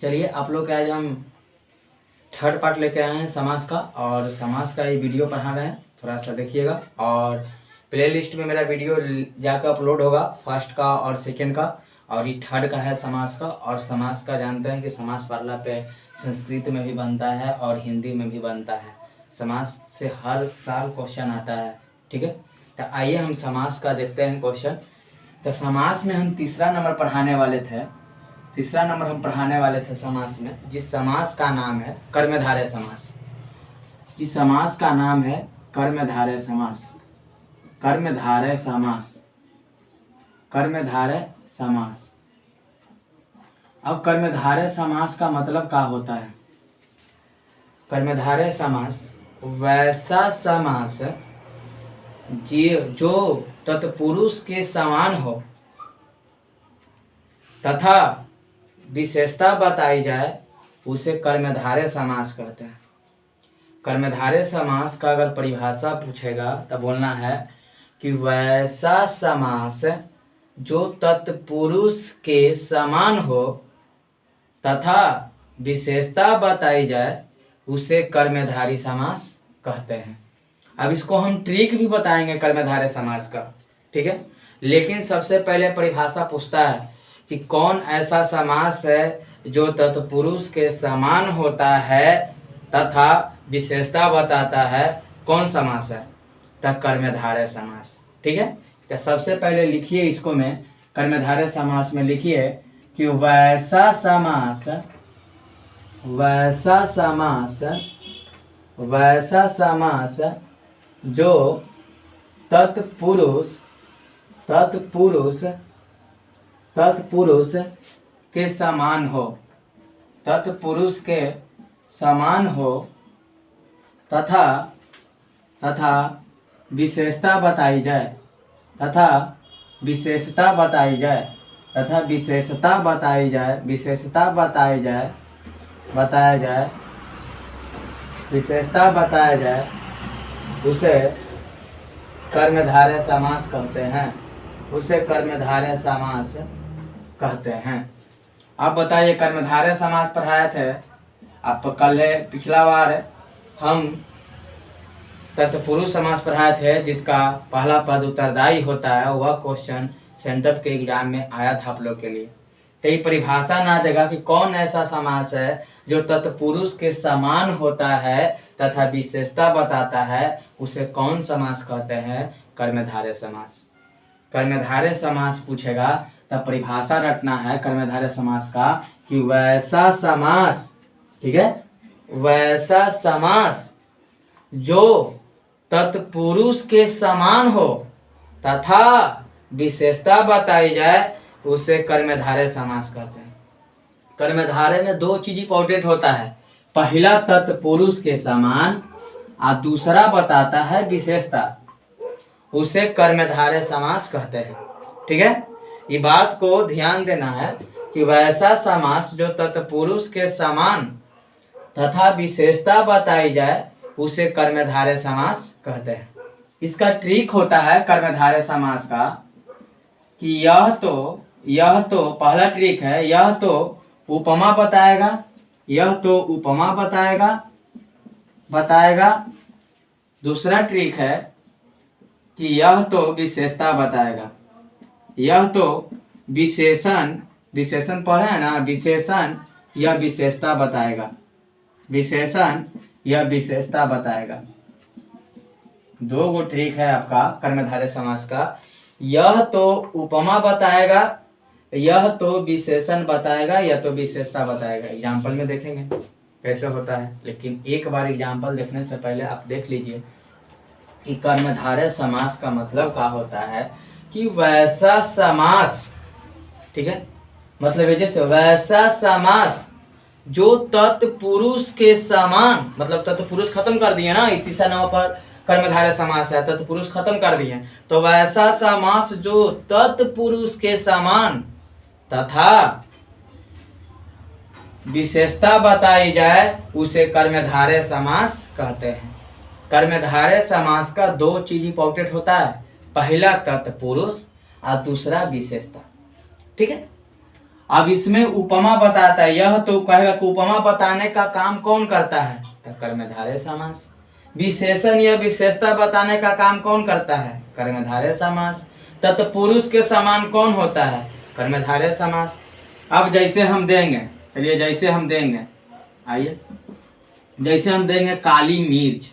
चलिए आप लोग के आज हम थर्ड पार्ट लेके आए हैं समास का, और समास का ये वीडियो पढ़ा रहे हैं, थोड़ा सा देखिएगा। और प्लेलिस्ट में मेरा वीडियो जाकर अपलोड होगा, फर्स्ट का और सेकंड का, और ये थर्ड का है समास का। और समास का जानते हैं कि समास पार्ला पे संस्कृत में भी बनता है और हिंदी में भी बनता है। समास से हर साल क्वेश्चन आता है, ठीक है। तो आइए हम समास का देखते हैं क्वेश्चन। तो समास में हम तीसरा नंबर पढ़ाने वाले थे समास में, जिस समास का नाम है कर्मधारय समास। जिस समास का नाम है कर्मधारय समास। कर्मधारय समास। कर्मधारय समास। अब कर्मधारय समास का मतलब क्या होता है? कर्मधारय समास वैसा समास जो तत्पुरुष के समान हो तथा विशेषता बताई जाए, उसे कर्मधारय समास कहते हैं। कर्मधारय समास का अगर परिभाषा पूछेगा तो बोलना है कि वैसा समास जो तत्पुरुष के समान हो तथा विशेषता बताई जाए, उसे कर्मधारय समास कहते हैं। अब इसको हम ट्रिक भी बताएंगे कर्मधारय समास का, ठीक है। लेकिन सबसे पहले परिभाषा पूछता है कि कौन ऐसा समास है जो तत्पुरुष के समान होता है तथा विशेषता बताता है, कौन समास है? तब कर्मधारय समास, ठीक है। तो सबसे पहले लिखिए इसको में कर्मधारय समास में लिखिए कि वैसा समास जो तत्पुरुष के समान हो, तत्पुरुष के समान हो तथा विशेषता बताई जाए, विशेषता बताई जाए, उसे कर्मधारय समास कहते हैं। आप बताइए, कर्मधारय समास पढ़ाए थे आप कल पिछला बार हम तत्पुरुष समास पढ़ाए थे, जिसका पहला पद उत्तरदायी होता है। वह क्वेश्चन सेंटर के एग्जाम में आया था आप लोग के लिए। तो ये परिभाषा ना देगा कि कौन ऐसा समास है जो तत्पुरुष के समान होता है तथा विशेषता बताता है, उसे कौन समास कहते हैं? कर्मधारय समास। कर्मधारय समास पूछेगा तब परिभाषा रटना है कर्मधारय समास का कि वैसा समास, ठीक है, वैसा समास जो तत्पुरुष के समान हो तथा विशेषता बताई जाए, उसे कर्मधारय समास कहते हैं। कर्मधारय में दो चीज इंपॉर्टेंट होता है, पहला तत्पुरुष के समान और दूसरा बताता है विशेषता, उसे कर्मधारय समास कहते हैं, ठीक है। ये बात को ध्यान देना है कि वैसा समास जो तत्पुरुष के समान तथा विशेषता बताई जाए, उसे कर्मधारय समास कहते हैं। इसका ट्रिक होता है कर्मधारय समास का कि यह तो पहला ट्रिक है, यह तो उपमा बताएगा। दूसरा ट्रिक है कि यह तो विशेषता बताएगा। यह तो विशेषण पढ़े है ना, विशेषण यह विशेषता बताएगा। दो गो ट्रिक है आपका कर्मधारय समास का। यह तो उपमा बताएगा, यह तो विशेषण बताएगा, यह तो विशेषता बताएगा। एग्जाम्पल में देखेंगे कैसे होता है, लेकिन एक बार एग्जाम्पल देखने से पहले आप देख लीजिए कि कर्मधारय समास का मतलब क्या होता है कि वैसा समास, ठीक है, मतलब ये जैसे वैसा समास जो तत्पुरुष के समान, मतलब तत्पुरुष खत्म कर दिए ना, तीसरा नंबर पर कर्मधारय समास है, तत्पुरुष खत्म कर दिए, तो वैसा समास जो तत्पुरुष के समान तथा विशेषता बताई जाए, उसे कर्मधारय समास कहते हैं। कर्मधारय समास का दो चीज इंपॉर्टेंट होता है, पहला तत्पुरुष और दूसरा विशेषता, ठीक है। अब इसमें उपमा बताता है, यह तो कहेगा कि उपमा बताने का काम कौन करता है, तो कर्मधारय समास। विशेषण या विशेषता बताने का काम कौन करता है, कर्मधारय समास। तत्पुरुष के समान कौन होता है, कर्मधारय समास। अब जैसे हम देंगे, चलिए जैसे हम देंगे, आइए जैसे हम देंगे काली मिर्च,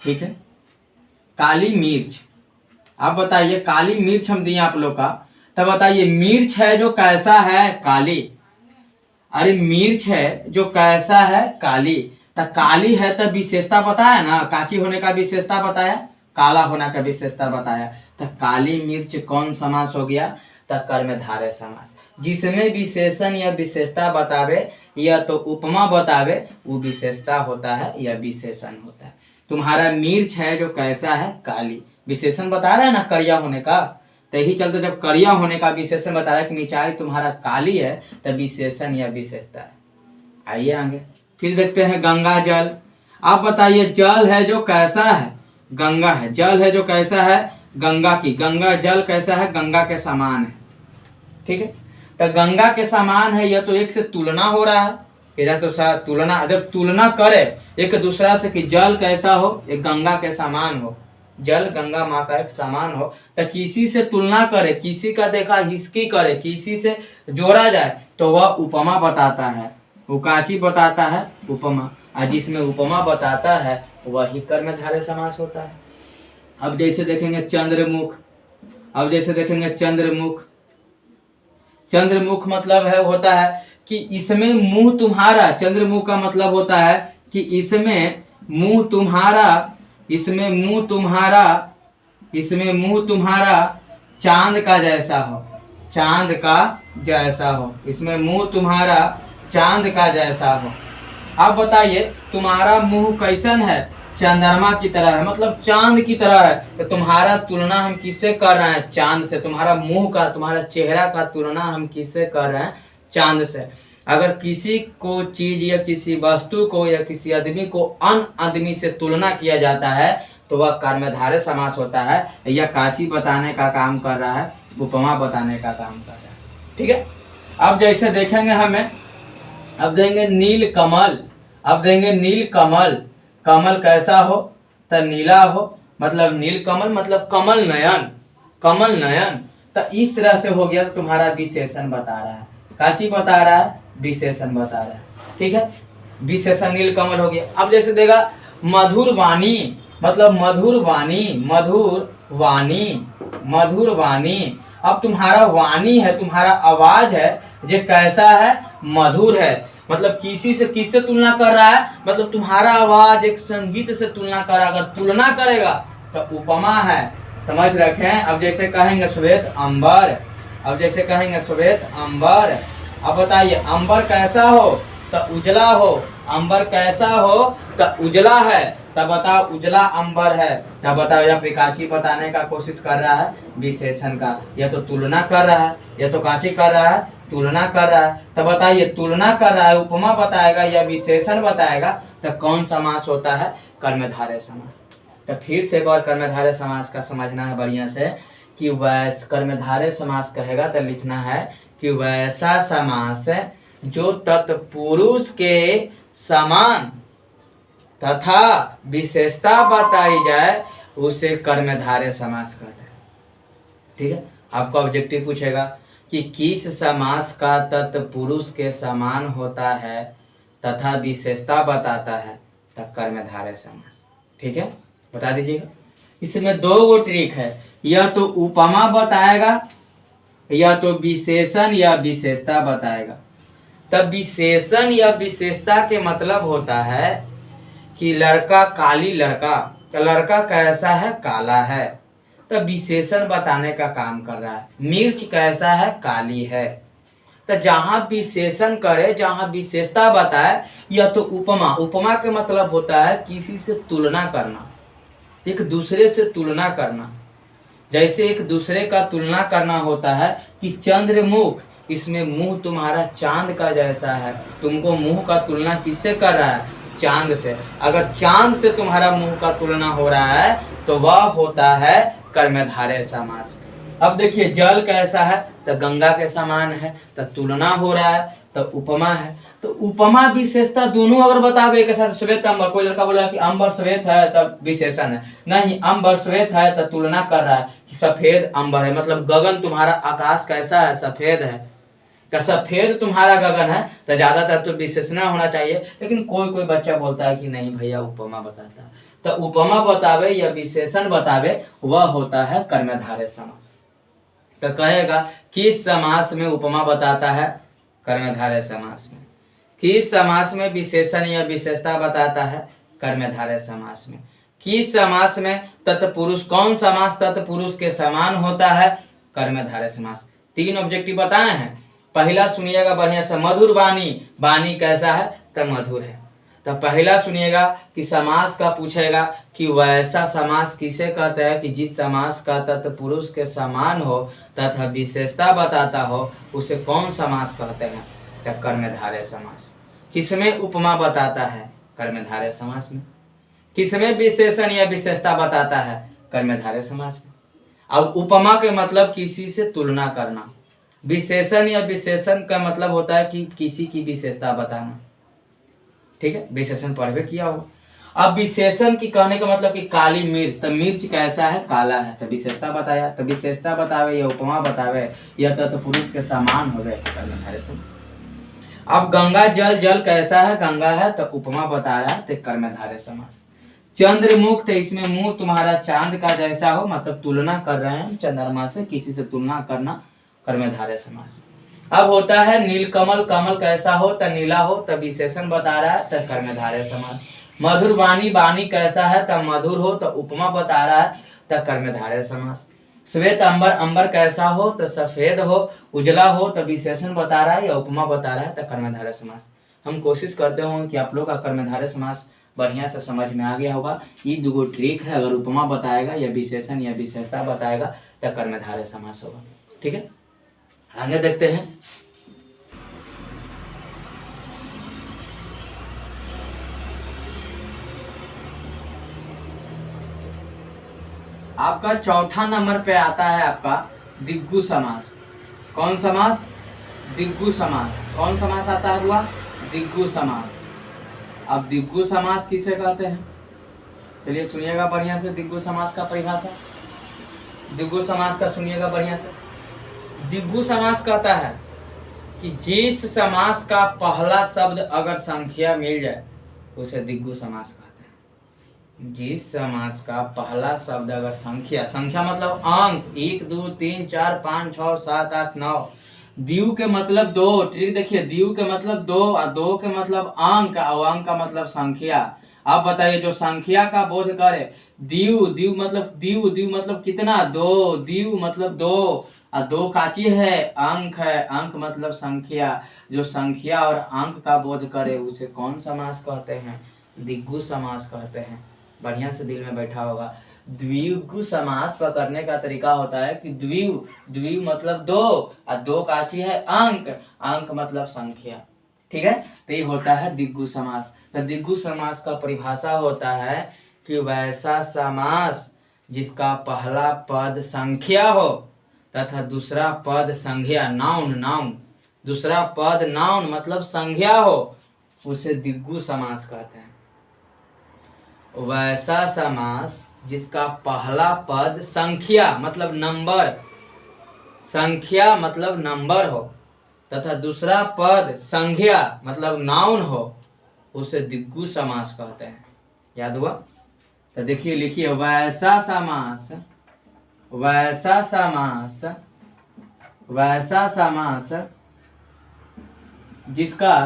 ठीक है, काली मिर्च। अब बताइए काली मिर्च हम दिए आप लोग का, तब बताइए मिर्च है जो कैसा है, काली। अरे मिर्च है जो कैसा है, काली। तो काली है तो विशेषता बताया ना, काची होने का विशेषता बताया, काला होने का विशेषता बताया। तो काली मिर्च कौन समास हो गया, तो कर्मधारय समास। जिसमें विशेषण या विशेषता बतावे या तो उपमा बतावे वो विशेषता होता है या विशेषण होता है। तुम्हारा मिर्च है जो कैसा है, काली, विशेषण बता रहा है ना करिया होने का। तो यही चलते जब करिया होने का विशेषण बता रहा है कि मिर्चाई तुम्हारा काली है, तो विशेषण या विशेषता है। आइए आगे फिर देखते हैं गंगा जल। आप बताइए जल है जो कैसा है, गंगा है, जल है जो कैसा है, गंगा की, गंगा जल कैसा है, गंगा के समान है, ठीक है। तो गंगा के समान है, यह तो एक से तुलना हो रहा है, इधर तो तुलना, जब तुलना करे एक दूसरा से कि जल कैसा हो, एक गंगा के समान हो, जल गंगा माँ का एक समान हो, तो किसी से तुलना करे, किसी का देखा हिस्की करे, किसी से जोड़ा जाए तो वह उपमा बताता है। वो काची बताता है, उपमा। और जिसमें उपमा बताता है वही कर्मधारय समास होता है। अब जैसे देखेंगे चंद्रमुख, अब जैसे देखेंगे चंद्रमुख, चंद्रमुख मतलब है होता है कि इसमें मुंह तुम्हारा, चंद्रमुख का मतलब होता है कि इसमें मुंह तुम्हारा, इसमें मुंह तुम्हारा, इसमें मुंह तुम्हारा चांद का जैसा हो, चांद का जैसा हो, इसमें मुंह तुम्हारा चांद का जैसा हो। अब बताइए तुम्हारा मुंह कैसन है, चंद्रमा की तरह है, मतलब चांद की तरह है। तो तुम्हारा तुलना हम किससे कर रहे हैं, चांद से। तुम्हारा मुंह का, तुम्हारा चेहरा का तुलना हम किससे कर रहे हैं, चांद से। अगर किसी को चीज या किसी वस्तु को या किसी आदमी को अन्य आदमी से तुलना किया जाता है तो वह कर्मधारय समास होता है, या काची बताने का काम कर रहा है, उपमा बताने का काम कर रहा है, ठीक है। अब जैसे देखेंगे हमें, अब देंगे नील कमल, अब देंगे नील कमल, कमल कैसा हो, तो नीला हो, मतलब नील कमल मतलब कमल नयन, कमल नयन। तो इस तरह से हो गया, तो तुम्हारा विशेषण बता रहा है, काची बता रहा है, विशेषण बता रहा है, ठीक है। विशेषण नील कमल हो गया। अब जैसे देगा मधुर वाणी, मतलब मधुर वाणी, मधुर वाणी, मधुर वाणी। अब तुम्हारा वाणी है, तुम्हारा आवाज है जो कैसा है, मधुर है, मतलब किसी से किससे तुलना कर रहा है, मतलब तुम्हारा आवाज एक संगीत से तुलना कर रहा है। अगर तुलना करेगा तो उपमा है, समझ रखें। अब जैसे कहेंगे श्वेत अंबर, अब जैसे कहेंगे श्वेत अंबर। अब बताइए अंबर कैसा हो, तो उजला हो, अंबर कैसा हो, तो उजला है, तब बताओ उजला अंबर है। तब बताओ या फिर काची बताने का कोशिश कर रहा है, विशेषण का, या तो तुलना कर रहा है, या तो काची कर रहा है, तुलना कर रहा है। तब बताइए तुलना कर रहा है, उपमा बताएगा या विशेषण बताएगा, तो कौन समास होता है, कर्मधारय समास। तो फिर से एक और कर्मधारय समास का समझना है बढ़िया से, कि वैस कर्मधारय समास कहेगा तो लिखना है कि वैसा समास जो तत्पुरुष के समान तथा विशेषता बताई जाए उसे कर्मधारय समास कहते हैं, ठीक है। आपको ऑब्जेक्टिव पूछेगा कि किस समास का तत्पुरुष के समान होता है तथा विशेषता बताता है, तब कर्मधारय समास, ठीक है, बता दीजिएगा। इसमें दो गो ट्रिक है, या तो उपमा बताएगा या तो विशेषण या विशेषता बताएगा। तब विशेषण या विशेषता के मतलब होता है कि लड़का काली, लड़का तो लड़का कैसा है, काला है, तो विशेषण बताने का काम कर रहा है। मिर्च कैसा है, काली है। तो जहां विशेषण करे, जहां विशेषता बताए, या तो उपमा, उपमा के मतलब होता है किसी से तुलना करना, एक दूसरे से तुलना करना। जैसे एक दूसरे का तुलना करना होता है कि चंद्रमुख, इसमें मुंह तुम्हारा चांद का जैसा है, तुमको मुंह का तुलना किससे कर रहा है, चांद से। अगर चांद से तुम्हारा मुंह का तुलना हो रहा है तो वह होता है कर्मधारय समास। अब देखिए जल कैसा है, तो गंगा के समान है, तो तुलना हो रहा है, तो उपमा है। तो उपमा विशेषता दोनों अगर बतावे एक साथ, श्वेत अंबर, कोई लड़का बोला कि अंबर श्वेत है तब विशेषण है, नहीं अंबर श्वेत है तो तुलना कर रहा है कि सफेद अंबर है, मतलब गगन तुम्हारा आकाश कैसा है, सफेद है, तो सफेद तुम्हारा गगन है, तो ज्यादातर तो विशेषण होना चाहिए। लेकिन कोई कोई बच्चा बोलता है कि नहीं भैया उपमा बताता है, तो उपमा बतावे या विशेषण बतावे वह होता है कर्मधारय समास। तो कहेगा किस समास में उपमा बताता है, कर्मधारय समास में। किस समास में विशेषण या विशेषता बताता है, कर्मधारय समास में। किस समास में तत्पुरुष, कौन समास तत्पुरुष के समान होता है, कर्मधारय समास। 3 ऑब्जेक्टिव बताए हैं। पहला सुनिएगा बढ़िया से, मधुर वाणी, वाणी कैसा है, तो मधुर है। तो पहला सुनिएगा कि समास का पूछेगा कि वैसा समास किसे कहते हैं कि जिस समास का तत्पुरुष के समान हो तथा विशेषता बताता हो, उसे कौन समास कहते हैं, तो कर्मधारय समास। किसमें उपमा बताता है, कर्मधारय समास में। किसमें विशेषण या विशेषता बताता है, कर्मधारय समास में। अब उपमा के मतलब किसी से तुलना करना, विशेषण या विशेषण का मतलब होता है कि किसी की विशेषता बताना, ठीक है, विशेषण पढ़ भी किया हो। अब विशेषण की कहने का मतलब कि काली मिर्च, तो मिर्च कैसा है, काला है, तो विशेषता बताया, तो विशेषता बतावे या उपमा बतावे या तत्पुरुष के समान हो गए, कर्मधारय समास। अब गंगा जल, जल कैसा है, गंगा है, तो उपमा बता रहा है, तो कर्मधारय समास। चंद्रमुख, तो इसमें मुंह तुम्हारा चांद का जैसा हो, मतलब तुलना कर रहे हैं चंद्रमा से, किसी से तुलना करना, कर्मधारय समास। अब होता है नीलकमल, कमल कैसा हो, तो नीला हो, तो विशेषण बता रहा है, तो कर्मधारय समास। मधुर वाणी, वाणी कैसा है, तो मधुर हो, तो उपमा बता रहा है, तो कर्मधारय समास। श्वेत अंबर, अंबर कैसा हो, तो सफेद हो, उजला हो, तो विशेषण बता रहा है या उपमा बता रहा है, तो कर्मधारय समास। हम कोशिश करते हो कि आप लोग का कर्मधारय समास बढ़िया से समझ में आ गया होगा। ये 2 ट्रिक है, अगर उपमा बताएगा या विशेषण या विशेषता बताएगा तो कर्मधारय समास होगा, ठीक है। आगे देखते हैं। आपका चौथा नंबर पे आता है आपका दिग्गु समास। कौन समास, दिग्गु समास। कौन समास आता है हुआ, दिग्गु समास। अब दिग्गु समास किसे कहते हैं, चलिए सुनिएगा बढ़िया से दिग्गु समास का परिभाषा। दिग्गु समास का सुनिएगा बढ़िया से। दिग्गु समास कहता है कि जिस समास का पहला शब्द अगर संख्या मिल जाए उसे दिग्गु समास कहते हैं। जिस समास का पहला शब्द अगर संख्या, संख्या मतलब अंक, 1 2 3 4 5 6 7 8 9, द्यू के मतलब 2, ठीक देखिए, द्यू के मतलब 2 और 2 के मतलब अंक और अंक का मतलब संख्या। अब बताइए जो संख्या का बोध करे, द्यू, द्यू मतलब कितना, 2, द्यू मतलब 2 और 2 काची है, अंक है, अंक मतलब संख्या। जो संख्या और अंक का बोध करे उसे कौन समास कहते हैं, दिग्गु समास कहते हैं। बढ़िया से दिल में बैठा होगा। द्विगु समास पकड़ने का तरीका होता है कि द्विव मतलब 2 और 2 काची है, अंक, अंक मतलब संख्या, ठीक है। तो ये होता है दिग्गु समास। तो दिग्गु समास का परिभाषा होता है कि वैसा समास जिसका पहला पद संख्या हो तथा दूसरा पद संज्ञा, नाउन, नाउन, दूसरा पद नाउन मतलब संज्ञा हो, उसे दिग्गु समास कहते हैं। वैसा समास जिसका पहला पद संख्या मतलब नंबर, संख्या मतलब नंबर हो तथा दूसरा पद संज्ञा मतलब नाउन हो, उसे दिग्गु समास कहते हैं। याद हुआ? तो देखिए लिखिए, वैसा समास, वैसा समास, वैसा समास जिसका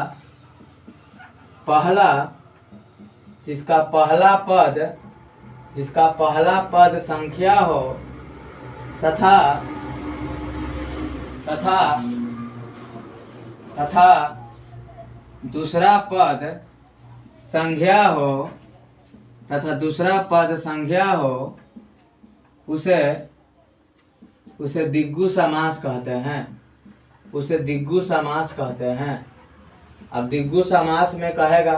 पहला पद संख्या हो तथा दूसरा पद संज्ञा हो उसे दिग्गु समास कहते हैं, उसे दिग्गु समास कहते हैं। अब दिग्गु समास में कहेगा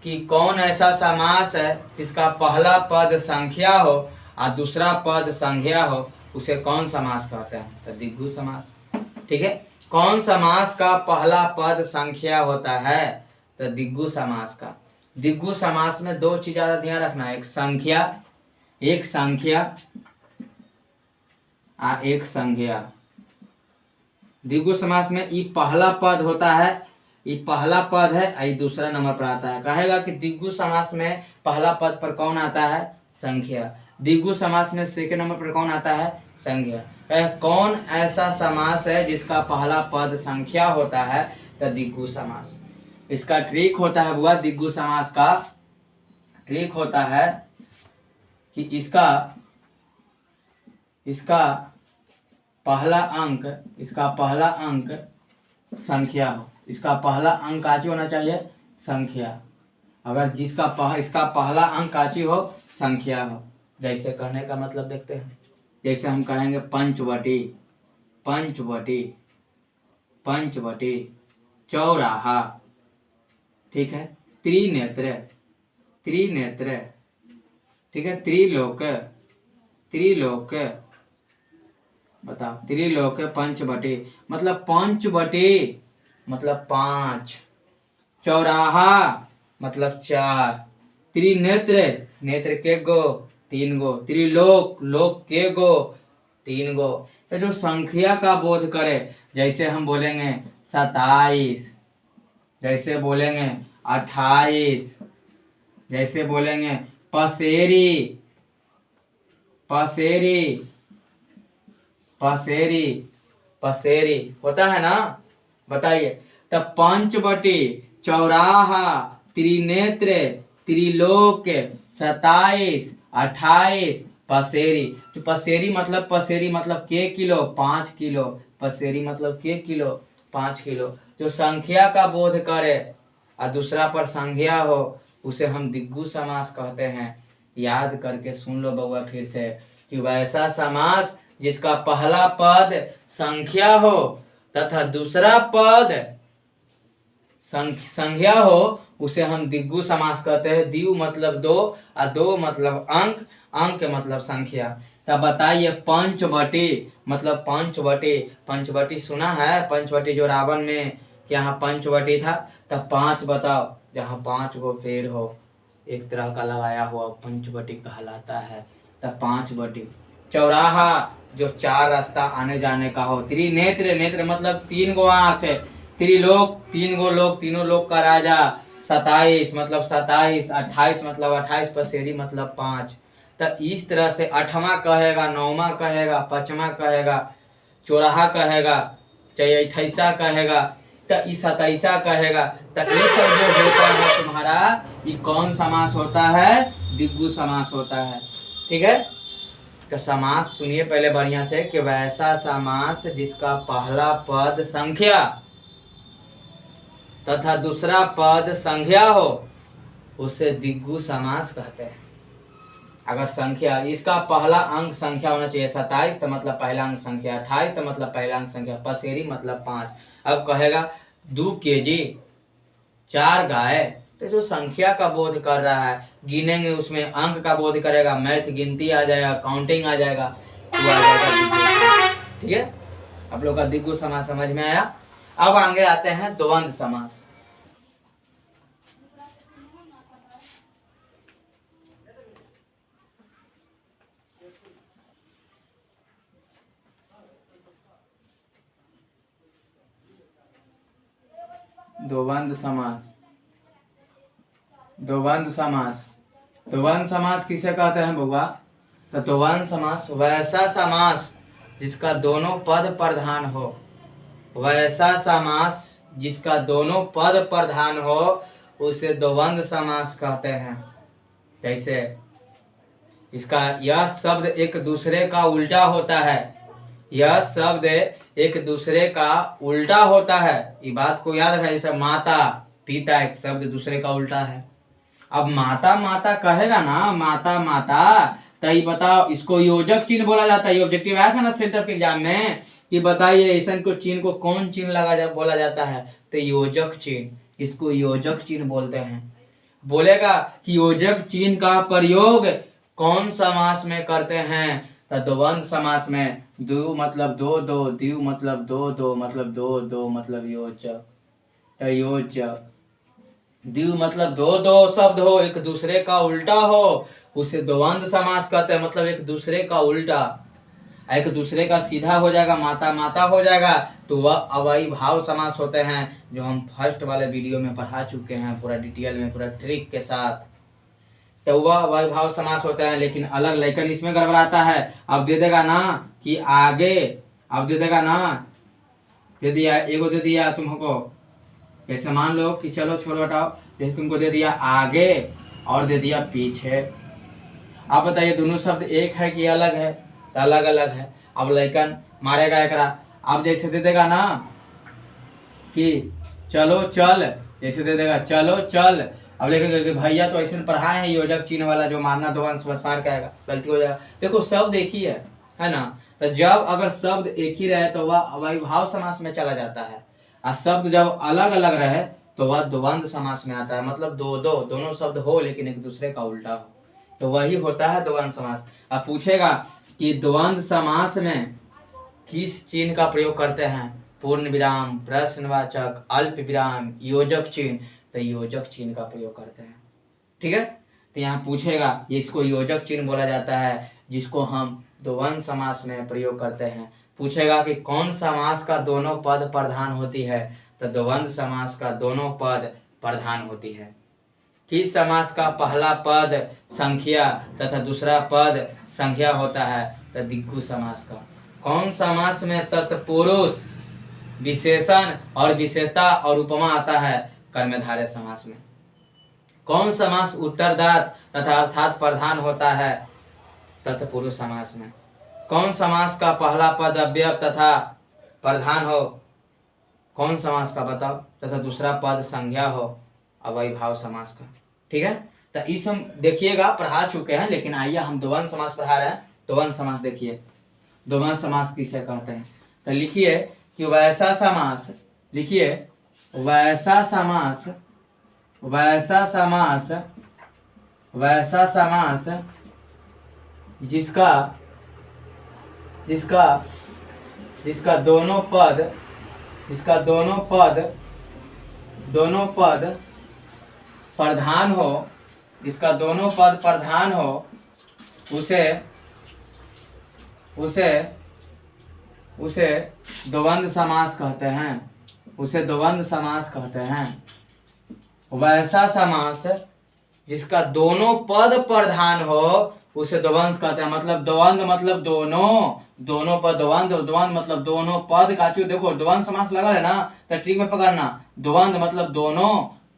कि कौन ऐसा समास है जिसका पहला पद संख्या हो और दूसरा पद संज्ञा हो, उसे कौन समास कहते हैं? तो द्विगु समास। ठीक है, कौन समास का पहला पद संख्या होता है? तो द्विगु समास का। द्विगु समास में दो चीज ज्यादा ध्यान रखना है, एक संख्या एक संज्ञा। द्विगु समास में ई पहला पद होता है, ये पहला पद है, आई दूसरा नंबर पर आता है। कहेगा कि द्विगु समास में पहला पद पर कौन आता है? संख्या। द्विगु समास में सेकंड नंबर पर कौन आता है? संज्ञा। कौन ऐसा समास है जिसका पहला पद संख्या होता है? तो द्विगु समास। इसका ट्रिक होता है बुआ, द्विगु समास का ट्रिक होता है कि इसका पहला अंक संख्या हो। इसका पहला अंक काची होना चाहिए? संख्या। अगर इसका पहला अंक काची हो? संख्या हो। जैसे कहने का मतलब देखते हैं, जैसे हम कहेंगे पंचवटी, चौराहा। ठीक है, त्रिनेत्र, ठीक है, त्रिलोक, बताओ, त्रिलोक पंचवटी मतलब पंचवटी मतलब 5, चौराहा मतलब 4, त्रिनेत्र, नेत्र के गो 3 गो, त्रिलोक, लोक के गो 3 गो। तो जो संख्या का बोध करे, जैसे हम बोलेंगे 27, जैसे बोलेंगे 28, जैसे बोलेंगे पसेरी होता है ना? बताइए, तब पंचवटी, चौराहा, त्रिनेत्र, त्रिलोक, 27, 28, पसेरी। तो पसेरी मतलब के किलो? 5 किलो। पसेरी मतलब के किलो? 5 किलो। जो संख्या का बोध करे और दूसरा पर संज्ञा हो, उसे हम द्विगु समास कहते हैं। याद करके सुन लो बउआ फिर से, कि वैसा समास जिसका पहला पद संख्या हो तथा दूसरा पद संज्ञा हो, उसे हम द्विगु समास कहते हैं। द्वि मतलब 2 और 2 मतलब अंक, अंक मतलब संख्या। तब बताइए, पंचवटी मतलब पंचवटी सुना है? पंचवटी जो रावण में यहाँ पंचवटी था, तब 5 बताओ, जहाँ 5 गो पेड़ हो, एक तरह का लगाया हुआ, पंचवटी कहलाता है। तब 5 वटी। चौराहा जो 4 रास्ता आने जाने का हो। त्रिनेत्र, नेत्र मतलब 3 गो आंख। त्रिलोक 3 गो लोक, तीनों लोक का राजा। 27 मतलब 27, 28 मतलब 28, पसेरी मतलब 5। तो इस तरह से 8वां कहेगा, 9वां कहेगा, 5वां कहेगा, चौराहा कहेगा, चाहे 28वां कहेगा, तो 27वां कहेगा। तो ये सब जो होता है तुम्हारा, ये कौन समास होता है? द्विगु समास होता है। ठीक है, तो समास सुनिए पहले बढ़िया से, कि वैसा समास जिसका पहला पद संख्या तथा दूसरा पद संज्ञा हो, उसे द्विगु समास कहते हैं। अगर संख्या, इसका पहला अंक संख्या होना चाहिए। 27 तो मतलब पहला अंक संख्या, 28 तो मतलब पहला अंक संख्या, पसेरी मतलब 5। अब कहेगा 2 केजी 4 गाय, तो जो संख्या का बोध कर रहा है, गिनेंगे उसमें अंक का बोध करेगा, मैथ गिनती आ जाएगा, काउंटिंग आ जाएगा, तो आ जाएगा। ठीक है, आप लोग का द्विगु समास समझ में आया। अब आगे आते हैं द्वंद्व समास। द्वंद्व समास किसे कहते हैं बउआ? तो द्वंद्व समास वैसा समास जिसका दोनों पद प्रधान हो। वैसा समास जिसका दोनों पद प्रधान हो, उसे द्वंद्व समास कहते हैं। जैसे इसका यह शब्द एक दूसरे का उल्टा होता है, यह शब्द एक दूसरे का उल्टा होता है। ये बात को याद रखना। जैसे माता पिता, एक शब्द दूसरे का उल्टा है। अब माता माता कहेगा ना, माता माता, तो ये बताओ, इसको योजक चिन्ह बोला जाता है। ये ऑब्जेक्टिव आया था ना सेंटर के एग्जाम में, कि बताइए ऐसा को चिन्ह को कौन चिन्ह बोला जाता है? तो योजक चिन्ह। इसको योजक चिन्ह बोलते हैं। बोलेगा कि योजक चिन्ह का प्रयोग कौन समास में करते हैं? तो द्वंद्व समास में द्वु मतलब दो दो, द्वि मतलब दो दो मतलब दो दो मतलब योजक, तो योजक। द्वि मतलब दो दो शब्द हो, एक दूसरे का उल्टा हो, उसे द्वंद्व समास कहते हैं। मतलब एक दूसरे का उल्टा, एक दूसरे का सीधा हो जाएगा, माता माता हो जाएगा, तो वह अवयवी भाव समास होते हैं, जो हम फर्स्ट वाले वीडियो में पढ़ा चुके हैं पूरा डिटेल में, पूरा ट्रिक के साथ। तो वह अवयवी भाव समास होते हैं, लेकिन अलग, लेकिन इसमें गड़बड़ाता है। अब दे देगा ना कि आगे, अब दे देगा ना, दे दिया एगो, दे दिया तुमको, जैसे मान लो कि चलो छोड़ो हटाओ, जैसे तुमको दे दिया आगे और दे दिया पीछे। आप बताइए दोनों शब्द एक है कि अलग है? तो अलग अलग है। अब लेकिन मारेगा एकरा। अब जैसे दे देगा ना कि चलो चल, जैसे दे देगा चलो चल, अब लेकिन भैया तो ऐसे पढ़ाए हैं योजक चिन्ह वाला, जो मारना द्वंद्व समास मार के आएगा, गलती हो जाएगा। देखो शब्द एक ही है ना, तो जब अगर शब्द एक ही रहे तो वह अवयवी भाव समास में चला जाता है, और शब्द जब अलग अलग रहे तो वह द्वंद्व समास में आता है। मतलब दो दो दोनों शब्द हो लेकिन एक दूसरे का उल्टा हो, तो वही होता है द्वंद्व समास। अब पूछेगा कि द्वंद्व समास में किस चिन्ह का प्रयोग करते हैं? पूर्ण विराम, प्रश्नवाचक, अल्प विराम, योजक चिन्ह, तो योजक चिन्ह का प्रयोग करते हैं। ठीक है, तो यहाँ पूछेगा, ये इसको योजक चिन्ह बोला जाता है, जिसको हम द्वंद्व समास में प्रयोग करते हैं। पूछेगा कि कौन समास का दोनों पद प्रधान होती है? तो द्वंद्व समास का दोनों पद प्रधान होती है। किस समास का पहला पद संख्या तथा दूसरा पद संज्ञा होता है? तो दिग्गु समास का। कौन समास में तत्पुरुष, विशेषण और विशेषता और उपमा आता है? कर्मधारय समास में। कौन समास उत्तरदात तथा अर्थात प्रधान होता है? तत्पुरुष समास में। कौन समास का पहला पद अव्यय तथा प्रधान हो? कौन समास का बताओ? तथा दूसरा पद संज्ञा हो? अवयवी भाव समास का। ठीक है, तो इस हम देखिएगा पढ़ा चुके हैं, लेकिन आइए हम द्वंद्व समास पढ़ा रहे हैं। द्वंद्व समास देखिए, द्वंद्व समास किसे कहते हैं? तो लिखिए कि वैसा समास, लिखिए वैसा समास, वैसा समास, वैसा समास जिसका जिसका जिसका दोनों पद, जिसका दोनों पद प्रधान हो, जिसका दोनों पद प्रधान हो, उसे उसे उसे द्वंद्व समास कहते हैं, उसे द्वंद्व समास कहते हैं। वैसा समास जिसका दोनों पद प्रधान हो उसे द्वंद्व कहते हैं। मतलब द्वंद्व मतलब दोनों पद, द्वंद्व मतलब दोनों पद का, देखो द्वंद्व समास लगा है ना, तो ट्रिक में पकड़ना, द्वंद्व मतलब दोनों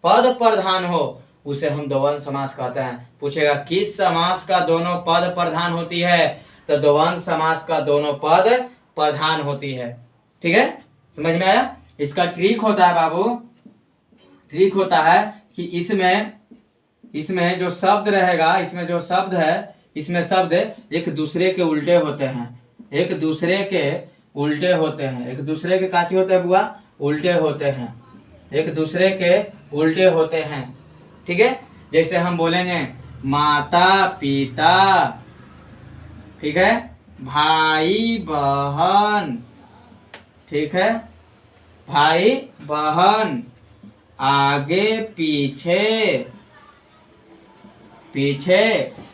पद प्रधान हो, उसे हम द्वंद्व समास कहते हैं। पूछेगा किस समास का दोनों पद प्रधान होती है? तो द्वंद्व समास का दोनों पद प्रधान होती है। ठीक है, समझ में आया? इसका ट्रिक होता है बाबू, ट्रिक होता है कि इसमें जो शब्द रहेगा, इसमें जो शब्द है, इसमें शब्द एक दूसरे के उल्टे होते हैं, एक दूसरे के उल्टे होते हैं, एक दूसरे के काची होते हैं बुआ? उल्टे होते हैं, एक दूसरे के उल्टे होते हैं। ठीक है, जैसे हम बोलेंगे माता पिता, ठीक है, भाई बहन, ठीक है, भाई बहन, आगे पीछे, पीछे।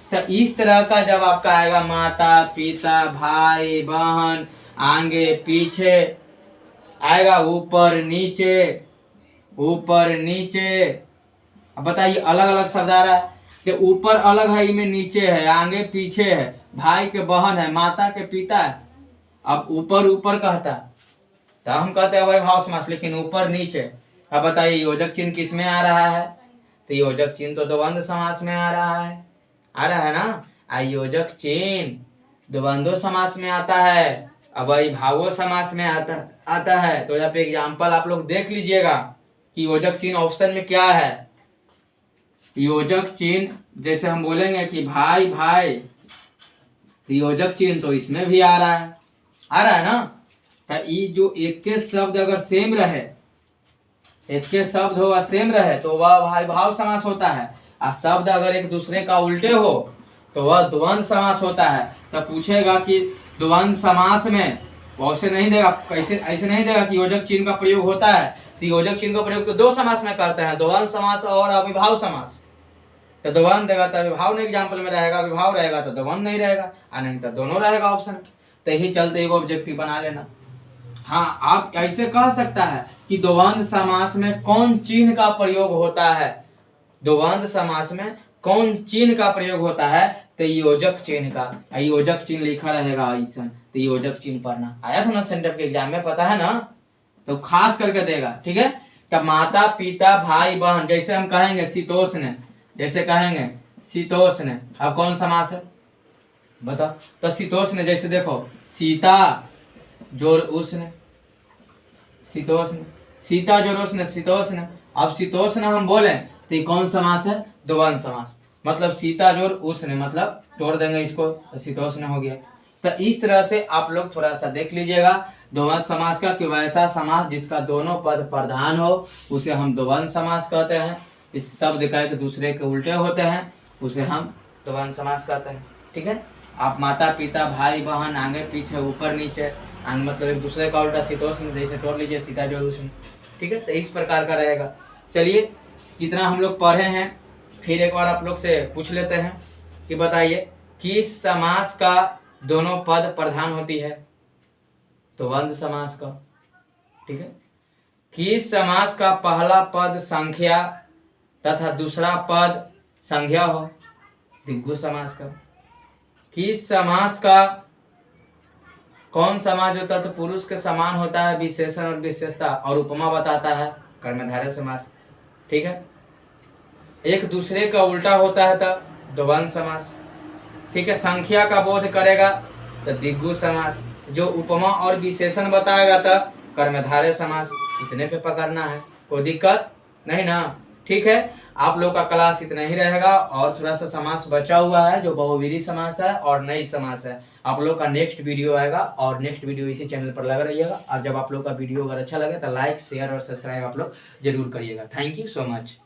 तो इस तरह का जब आपका आएगा माता पिता भाई बहन आगे पीछे, आएगा ऊपर नीचे, ऊपर नीचे। अब बताइए अलग अलग शब्द आ रहा है कि ऊपर अलग है, इनमें नीचे है, आगे पीछे है, भाई के बहन है, माता के पिता है। अब ऊपर ऊपर कहता तो हम कहते हैं अवयवी भाव समास, लेकिन ऊपर नीचे। अब बताइए योजक चिन्ह किस में आ रहा है? तो योजक चिन्ह तो द्वंद्व समास में आ रहा है, आ रहा है ना। योजक चिन्ह द्वंद्व समास में आता है, अवयवी भावो समास में आता है। तो यहाँ पे एग्जाम्पल आप लोग देख लीजिएगा कि योजक चिन्ह ऑप्शन में क्या है। योजक चिन्ह जैसे हम बोलेंगे कि भाई भाई, योजक चिन्ह तो इसमें भी आ रहा है, आ रहा है ना। तो ये जो एक के शब्द अगर सेम रहे, एक के शब्द हो सेम रहे तो वह अवयवी भाव समास होता है, और शब्द अगर एक दूसरे का उल्टे हो तो वह द्वंद्व समास होता है। तब पूछेगा कि द्वंद्व समास में वैसे नहीं देगा, कैसे ऐसे नहीं देगा कि योजक चिन्ह का प्रयोग होता है। तो योजक चिन्ह का प्रयोग तो दो समास में करते हैं, द्वंद्व समास और अविभाव समास। तो द्वंद्व देगा तो अविभाव नहीं एग्जाम्पल में रहेगा, अविभाव रहेगा तो द्वंद्व नहीं रहेगा, और नहीं तो दोनों रहेगा ऑप्शन। तो यही चलते एक ऑब्जेक्टिव बना लेना। हाँ, आप ऐसे कह सकता है कि द्वंद्व समास में कौन चिन्ह का प्रयोग होता है, द्वंद्व समास में कौन चिन्ह का प्रयोग होता है, तो योजक चिन्ह का। योजक चिन्ह लिखा रहेगा ऐसा, तो योजक चिन्ह पढ़ना आया था ना सेंटर के एग्जाम में, पता है ना, तो खास करके देगा। ठीक है, तब माता पिता भाई बहन, जैसे हम कहेंगे शीतोष्ण, जैसे कहेंगे शीतोष्ण, अब कौन समास है बताओ। तो शीतोष्ण जैसे देखो, सीता जोड़ उष्ण, शीतोष्ण, सीता जोड़ उष्ण शीतोष्ण। अब शीतोष्ण हम बोले तो कौन समास है, द्वंद्व समास। मतलब सीता जोड़ उष्ण, मतलब जोड़ देंगे इसको तो शीतोष्ण हो गया। तो इस तरह से आप लोग थोड़ा सा देख लीजिएगा द्वंद्व समास का, कि वैसा समास जिसका दोनों पद प्रधान हो उसे हम द्वंद्व समास कहते हैं। इस शब्द का एक दूसरे के उल्टे होते हैं उसे हम द्वंद्व समास कहते हैं। ठीक है, आप माता पिता भाई बहन, आगे पीछे ऊपर नीचे, आगे मतलब एक दूसरे का उल्टा, शीतोष्ण जैसे तोड़ लीजिए सीता जोड़ उष्ण। ठीक है, तो इस प्रकार का रहेगा। चलिए, जितना हम लोग पढ़े हैं फिर एक बार आप लोग से पूछ लेते हैं कि बताइए किस समास का दोनों पद प्रधान होती है, द्वंद्व समास का। ठीक है, किस समास का पहला पद संख्या तथा दूसरा पद संज्ञा हो, द्विगु समास का। किस समास का कौन समास जो तत्पुरुष के समान होता है, विशेषण और विशेषता और उपमा बताता है, कर्मधारय समास। ठीक है, एक दूसरे का उल्टा होता है तो द्वंद्व समास। ठीक है, संख्या का बोध करेगा तो द्विगु समास, जो उपमा और विशेषण बताएगा तो कर्मधारय समास। इतने पे पकड़ना है, कोई दिक्कत नहीं ना। ठीक है, आप लोग का क्लास इतना ही रहेगा, और थोड़ा सा समास बचा हुआ है जो बहुव्रीहि समास है और नई समास है। आप लोग का नेक्स्ट वीडियो आएगा, और नेक्स्ट वीडियो इसी चैनल पर लगा रहिएगा। और जब आप लोग का वीडियो अगर अच्छा लगे तो लाइक शेयर और सब्सक्राइब आप लोग जरूर करिएगा। Thank you so much.